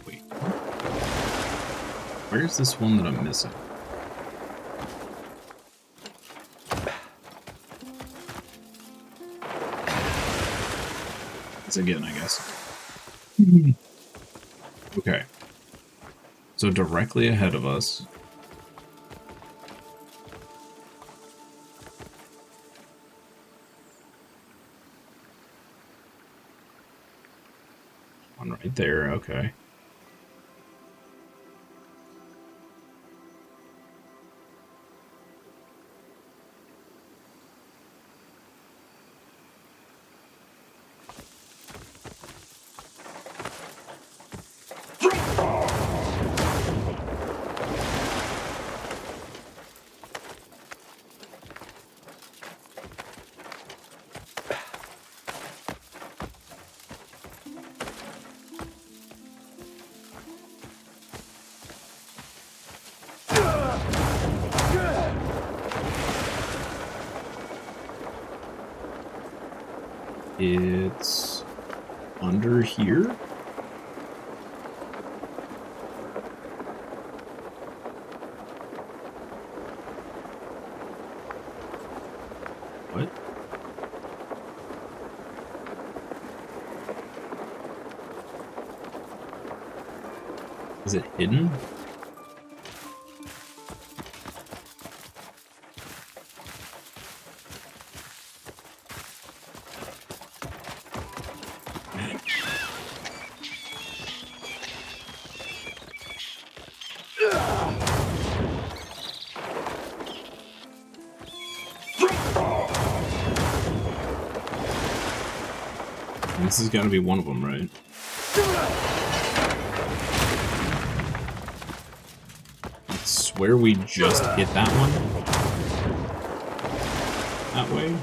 Wait. Where's this one that I'm missing? It's again, I guess. Okay. So directly ahead of us. One right there, okay. It's under here. What? Is it hidden? This has got to be one of them, right? I swear we just hit that one. That way.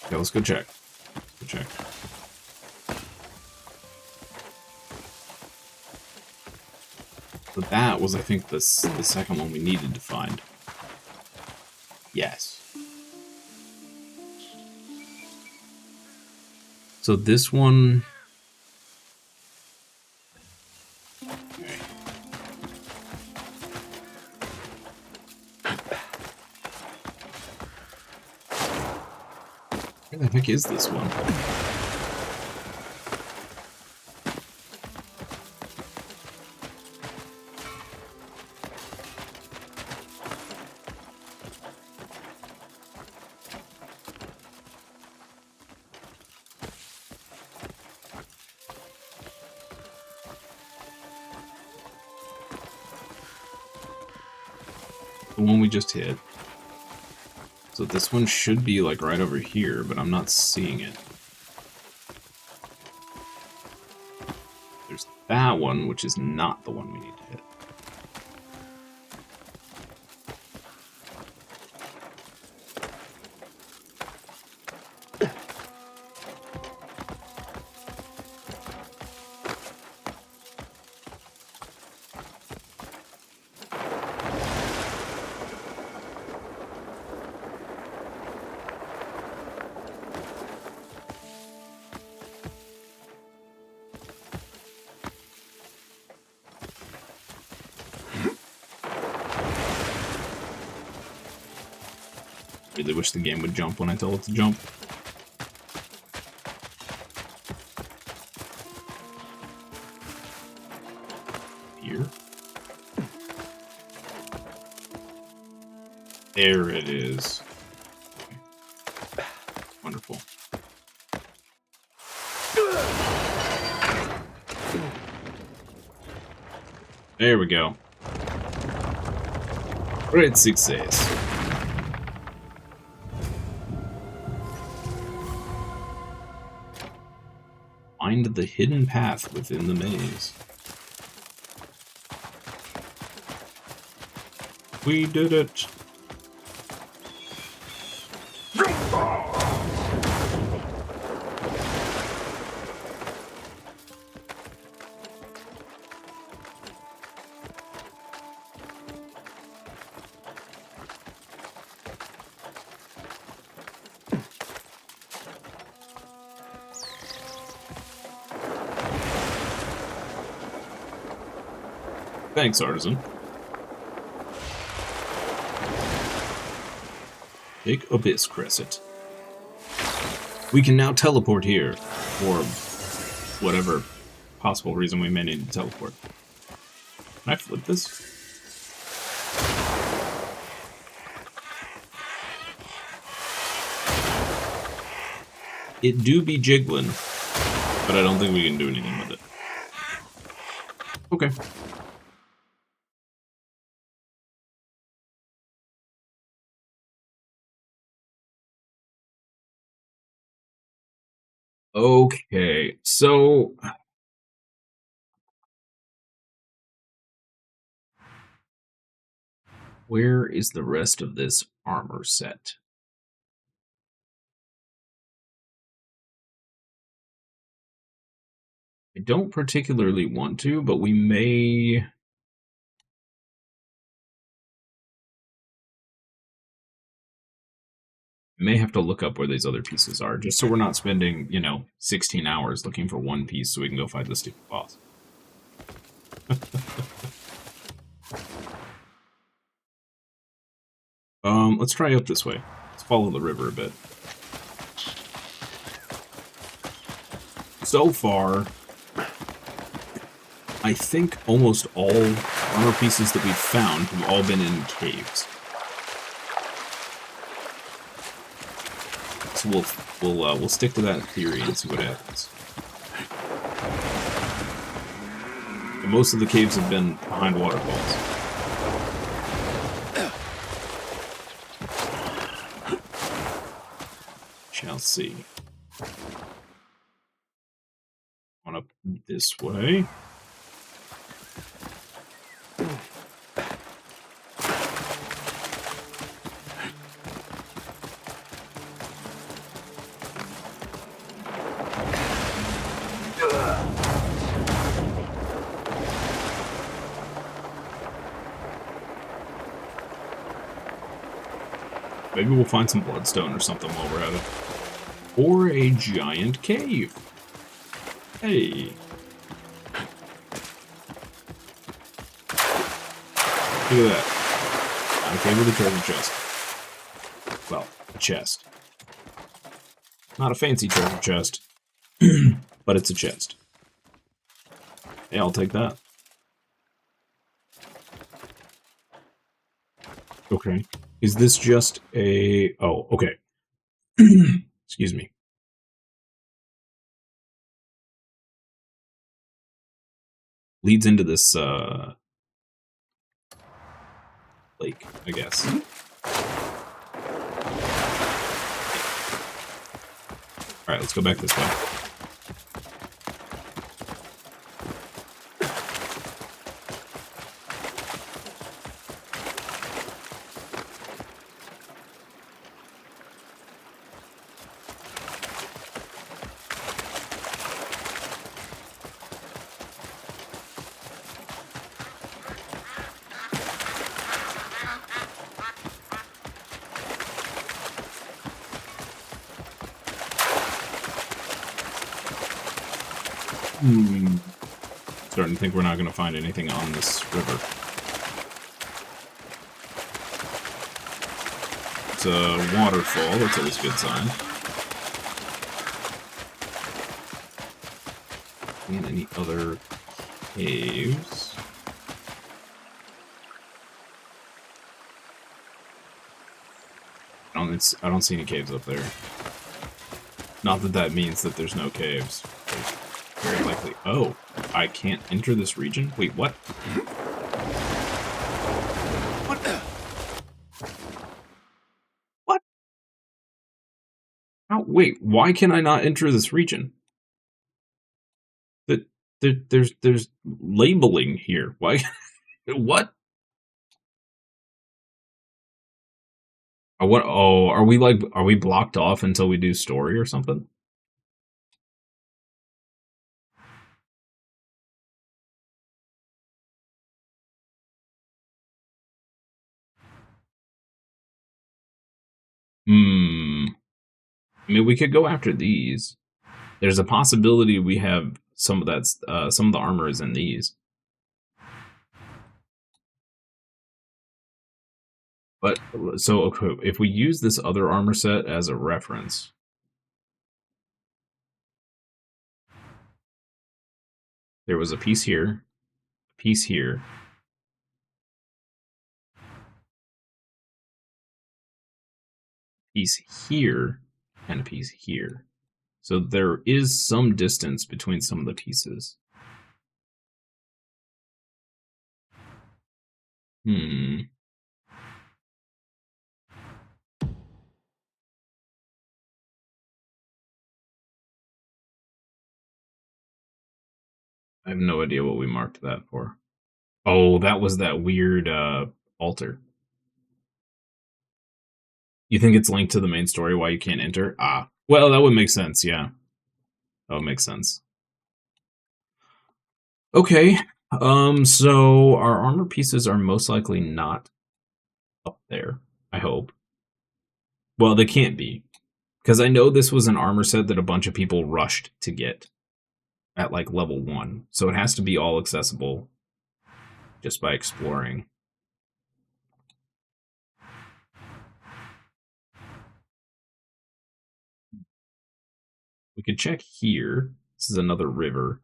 Okay, let's go check. Go check. But that was, I think, the second one we needed to find. Yes. So this one... Okay. Where the heck is this one? The one we just hit. So this one should be like right over here, but I'm not seeing it. There's that one, which is not the one we need to hit. Really wish the game would jump when I tell it to jump. Here. There it is. Okay. Wonderful. There we go. Great success. Find the hidden path within the maze. We did it! Thanks, artisan. Big Abyss Crescent. We can now teleport here, or whatever possible reason we may need to teleport. Can I flip this? It do be jiggling, but I don't think we can do anything with it. Okay. Okay, so where is the rest of this armor set? I don't particularly want to, but we may have to look up where these other pieces are, just so we're not spending, 16 hours looking for one piece so we can go fight the stupid boss. Let's try up this way. Let's follow the river a bit. So far, I think almost all armor pieces that we've found have all been in caves. So we'll stick to that theory and see what happens. And most of the caves have been behind waterfalls. Shall see. On up this way. Maybe we'll find some bloodstone or something while we're at it. Or a giant cave. Hey. Look at that. Not a cave with a treasure chest. Well, a chest. Not a fancy treasure chest. But it's a chest. Yeah, I'll take that. Okay. Is this just a... Oh, okay. Excuse me. Leads into this, lake, I guess. Alright, let's go back this way. Starting to think we're not going to find anything on this river. It's a waterfall, that's always a good sign. And any other caves? I don't see any caves up there. Not that that means that there's no caves. There's very likely... Oh, I can't enter this region? Wait, what? What? What? How? Wait, why can I not enter this region? There's labeling here. Why? What? What? Oh, are we blocked off until we do story or something? I mean, we could go after these. There's a possibility we have some of that, some of the armor is in these. But so okay, if we use this other armor set as a reference, there was a piece here, a piece here, piece here, and a piece here. So there is some distance between some of the pieces. Hmm. I have no idea what we marked that for. Oh, that was that weird altar. You think it's linked to the main story why you can't enter? Ah. Well, that would make sense, yeah. That would make sense. Okay. So our armor pieces are most likely not up there, I hope. Well, they can't be. Because I know this was an armor set that a bunch of people rushed to get at like level 1. So it has to be all accessible just by exploring. We could check here. This is another river.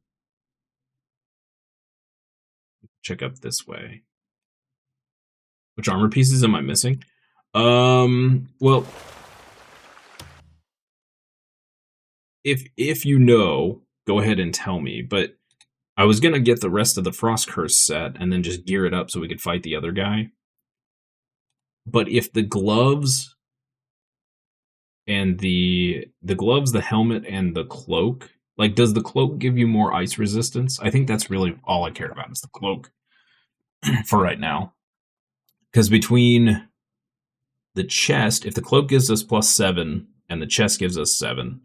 Check up this way. Which armor pieces am I missing? Well, if you know, go ahead and tell me. But I was gonna get the rest of the Frost Curse set and then just gear it up so we could fight the other guy. But if the gloves and the gloves, the helmet, and the cloak, like, does the cloak give you more ice resistance? I think that's really all I care about is the cloak for right now. Because between the chest, if the cloak gives us +7 and the chest gives us 7,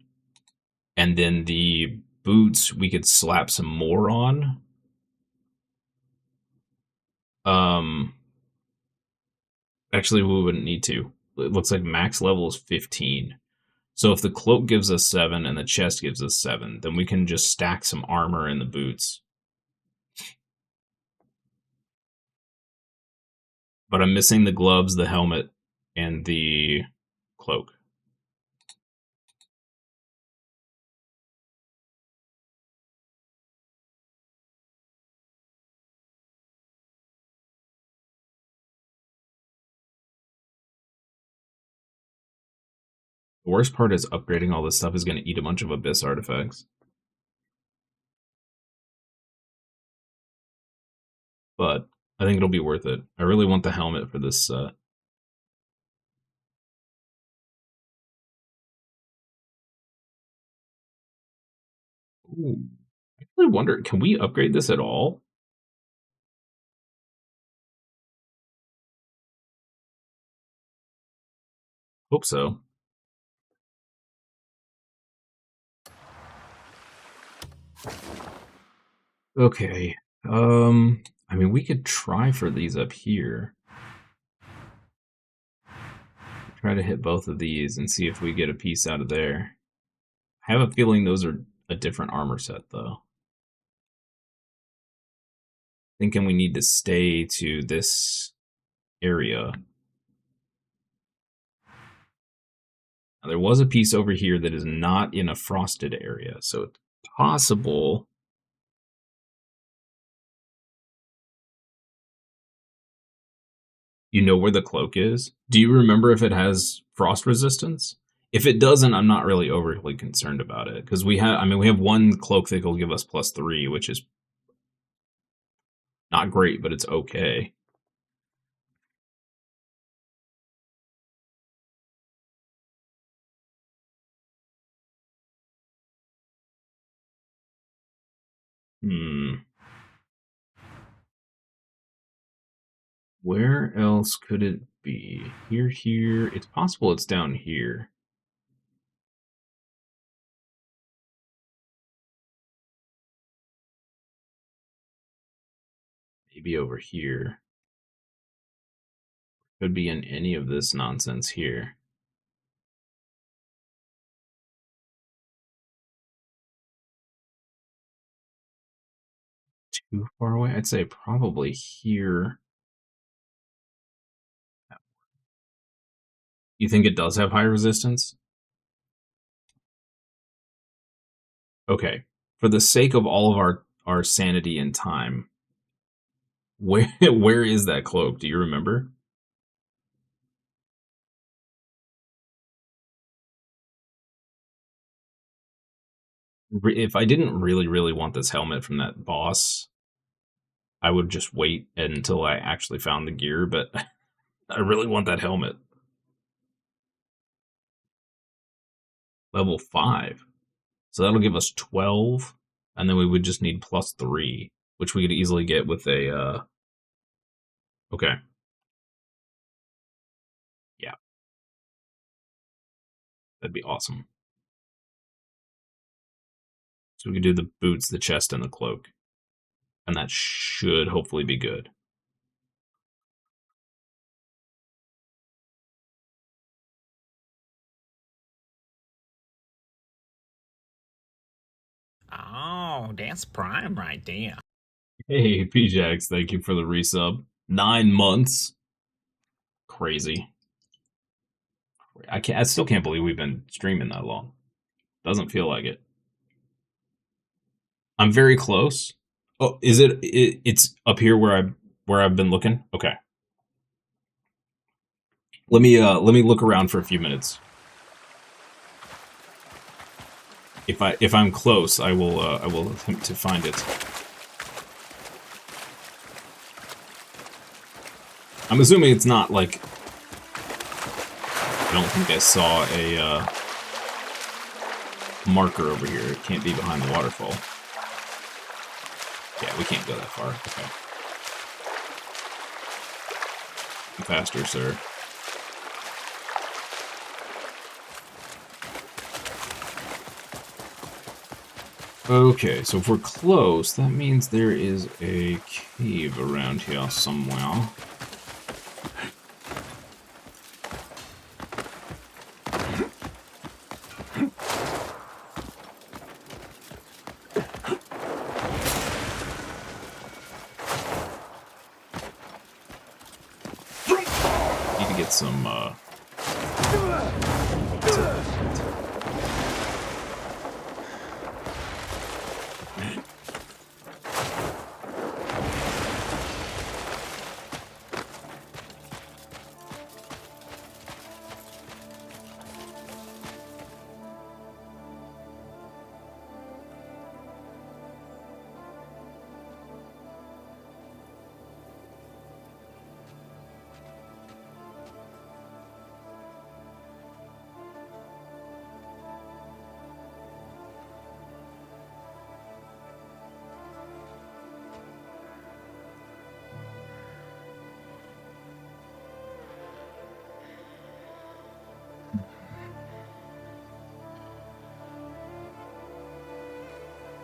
and then the boots we could slap some more on. Um, Actually, we wouldn't need to. It looks like max level is 15. So if the cloak gives us 7 and the chest gives us 7, then we can just stack some armor in the boots. But I'm missing the gloves, the helmet, and the cloak. The worst part is upgrading all this stuff is going to eat a bunch of abyss artifacts. But I think it'll be worth it. I really want the helmet for this set. Ooh. I really wonder, can we upgrade this at all? Hope so. Okay. I mean, we could try for these up here. Try to hit both of these and see if we get a piece out of there. I have a feeling those are a different armor set, though. Thinking we need to stay to this area. Now, there was a piece over here that is not in a frosted area, so it's possible. You know where the cloak is? Do you remember if it has frost resistance? If it doesn't, I'm not really overly concerned about it because we have one cloak that will give us +3, which is not great, but it's okay. Hmm. Where else could it be? Here. It's possible it's down here. Maybe over here. Could be in any of this nonsense here. Too far away? I'd say probably here. You think it does have high resistance? Okay. For the sake of all of our sanity and time, where is that cloak? Do you remember? If I didn't really want this helmet from that boss, I would just wait until I actually found the gear, but I really want that helmet. Level 5. So that'll give us 12, and then we would just need plus 3, which we could easily get with a, okay. Yeah. That'd be awesome. So we could do the boots, the chest, and the cloak. And that should hopefully be good. Oh, that's prime right there. Hey, PJax, thank you for the resub. 9 months. Crazy. I still can't believe we've been streaming that long. Doesn't feel like it. I'm very close. Oh, is it's up here where I've been looking? Okay. Let me look around for a few minutes. If I'm close, I will attempt to find it. I'm assuming it's not like, I don't think I saw a marker over here. It can't be behind the waterfall. Yeah, we can't go that far. Okay. Faster, sir. Okay, so if we're close, that means there is a cave around here somewhere. Need to get some,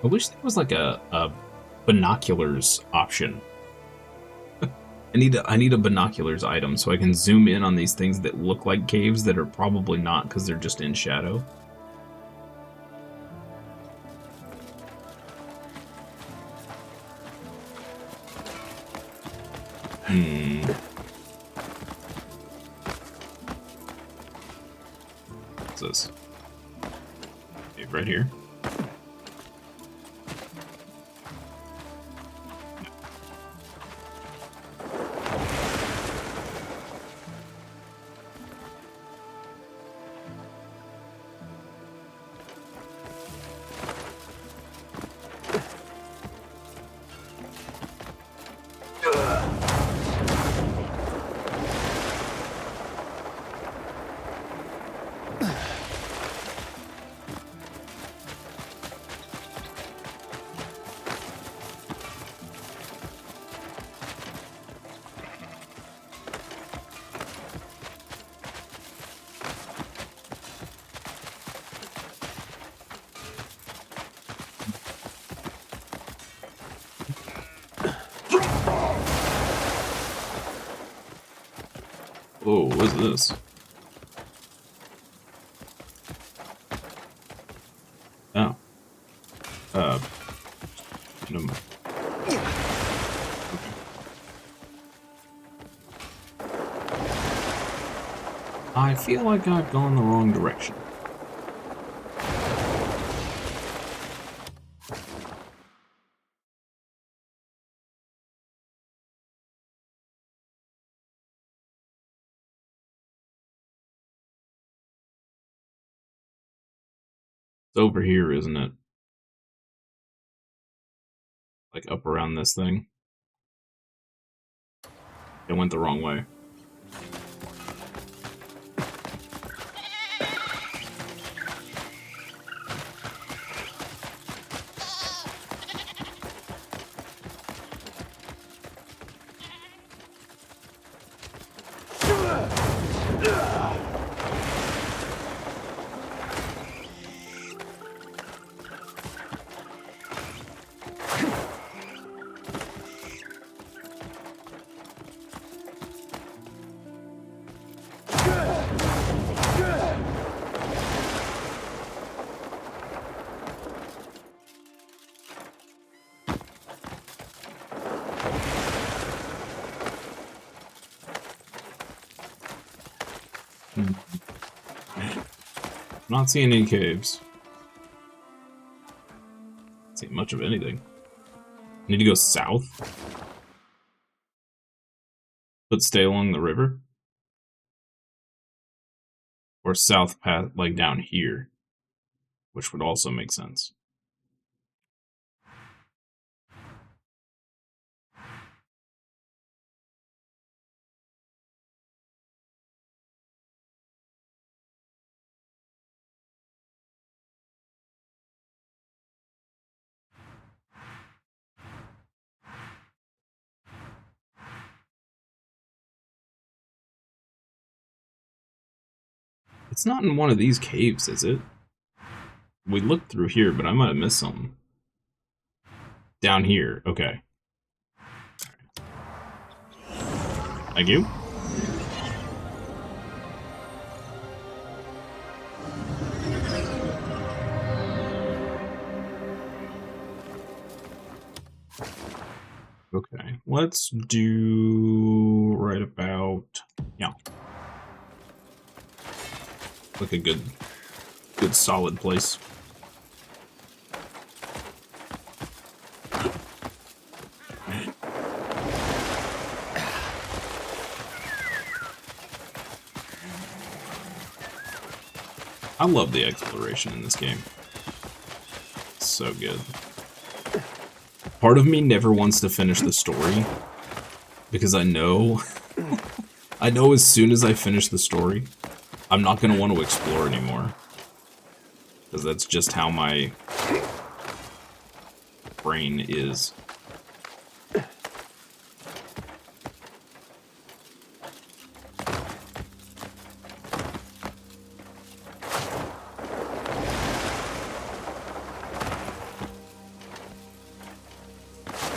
I wish there was like a binoculars option. I need a binoculars item so I can zoom in on these things that look like caves that are probably not because they're just in shadow. What's this? Cave right here. Oh, what is this? Oh. No. I feel like I've gone the wrong direction. It's over here, isn't it? Like up around this thing. It went the wrong way. Not seeing any caves. Not seeing much of anything. Need to go south? But stay along the river? Or south path, like down here? Which would also make sense. It's not in one of these caves, is it? We looked through here, but I might have missed something. Down here, okay. Thank you. Okay, let's do right about, yeah. Like a good solid place. I love the exploration in this game. It's so good. Part of me never wants to finish the story because I know as soon as I finish the story, I'm not going to want to explore anymore. Because that's just how my brain is.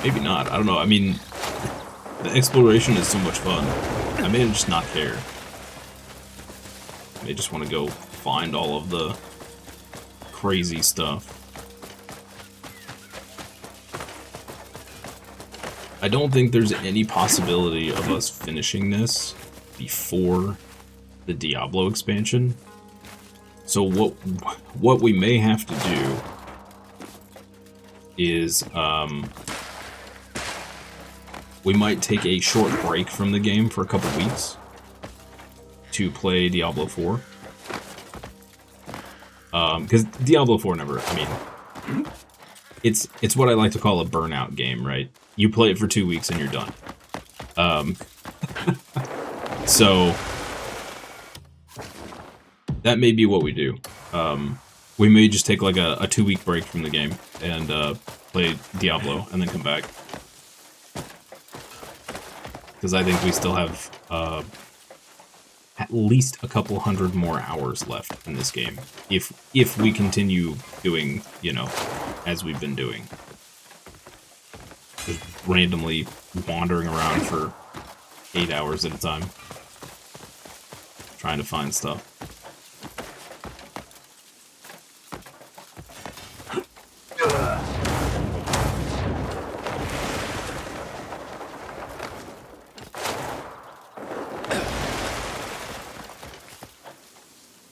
Maybe not. I don't know. I mean, the exploration is so much fun. I may just not care. I may just want to go find all of the crazy stuff. I don't think there's any possibility of us finishing this before the Diablo expansion. So what we may have to do is we might take a short break from the game for a couple weeks to play Diablo 4. Because Diablo 4 never, I mean, it's what I like to call a burnout game, right? You play it for 2 weeks and you're done. So that may be what we do. We may just take like a 2-week break from the game and play Diablo and then come back. Because I think we still have at least a couple hundred more hours left in this game. If we continue doing, you know, as we've been doing. Just randomly wandering around for 8 hours at a time. Trying to find stuff.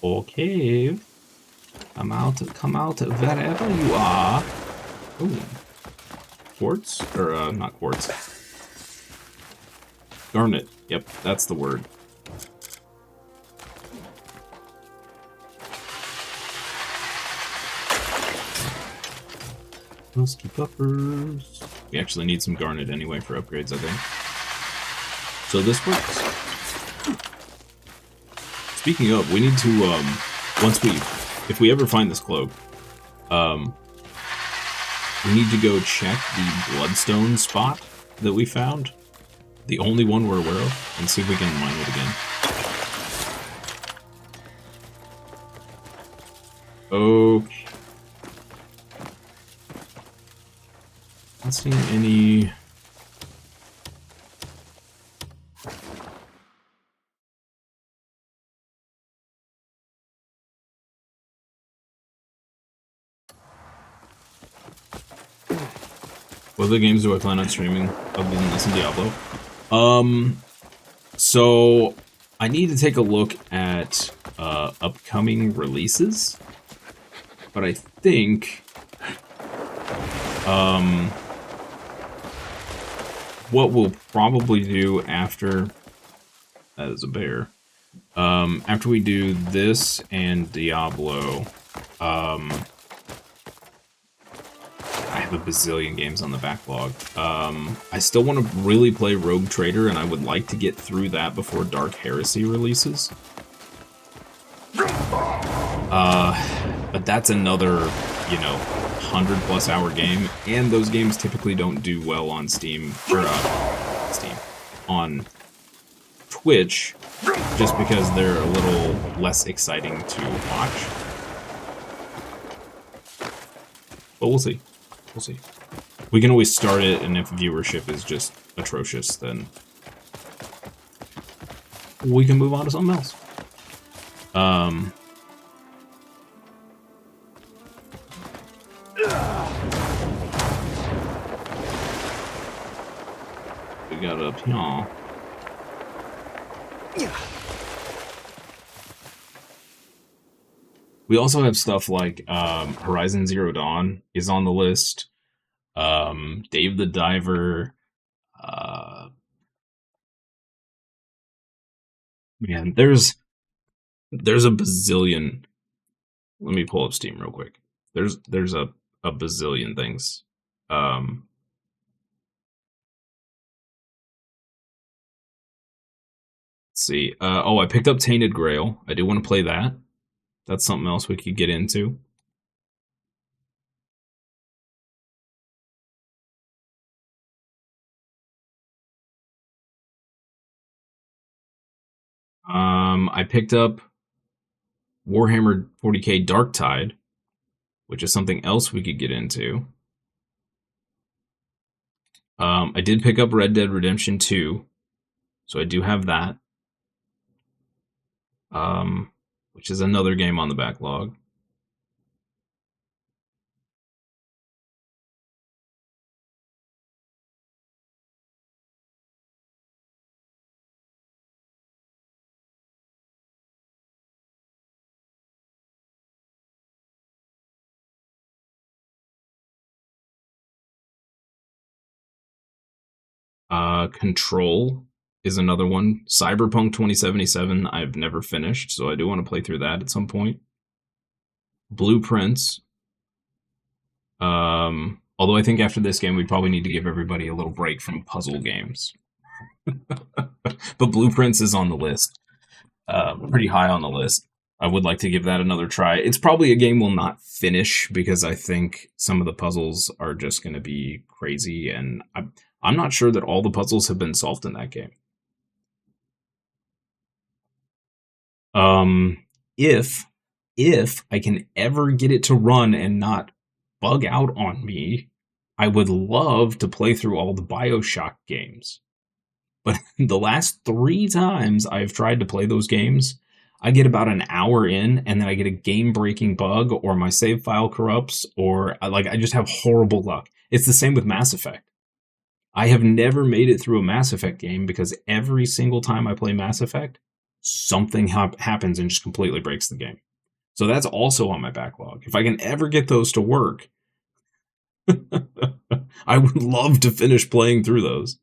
or cave. Come out wherever you are. Ooh. Quartz? Or, not quartz. Garnet. Yep, that's the word. Musky puffers. We actually need some garnet anyway for upgrades, I think. So this works. Speaking of, we need to, if we ever find this cloak, we need to go check the bloodstone spot that we found. The only one we're aware of, and see if we can mine it again. Okay. Not seeing any... What other games do I plan on streaming other than this and Diablo? So I need to take a look at upcoming releases, but I think what we'll probably do after that is a bear. After we do this and Diablo, I have a bazillion games on the backlog. I still want to really play Rogue Trader, and I would like to get through that before Dark Heresy releases. But that's another, 100+ hour game, and those games typically don't do well on Steam, or on Twitch, just because they're a little less exciting to watch. But we'll see. We'll see. We can always start it, and if viewership is just atrocious, then we can move on to something else. We got up here. We also have stuff like Horizon Zero Dawn is on the list. Dave the Diver. Man, there's a bazillion. Let me pull up Steam real quick. There's a bazillion things. Let's see. I picked up Tainted Grail. I do want to play that. That's something else we could get into. I picked up Warhammer 40k Darktide, which is something else we could get into. I did pick up Red Dead Redemption 2, so I do have that. Which is another game on the backlog. Control is another one. Cyberpunk 2077, I've never finished, so I do want to play through that at some point. Blueprints. Although I think after this game, we probably need to give everybody a little break from puzzle games. But Blueprints is on the list. Pretty high on the list. I would like to give that another try. It's probably a game we'll not finish because I think some of the puzzles are just going to be crazy, and I'm not sure that all the puzzles have been solved in that game. If I can ever get it to run and not bug out on me, I would love to play through all the BioShock games. But the last 3 times I've tried to play those games, I get about an hour in, and then I get a game-breaking bug, or my save file corrupts, or I just have horrible luck. It's the same with Mass Effect. I have never made it through a Mass Effect game because every single time I play Mass Effect, something happens and just completely breaks the game. So that's also on my backlog. If I can ever get those to work, I would love to finish playing through those.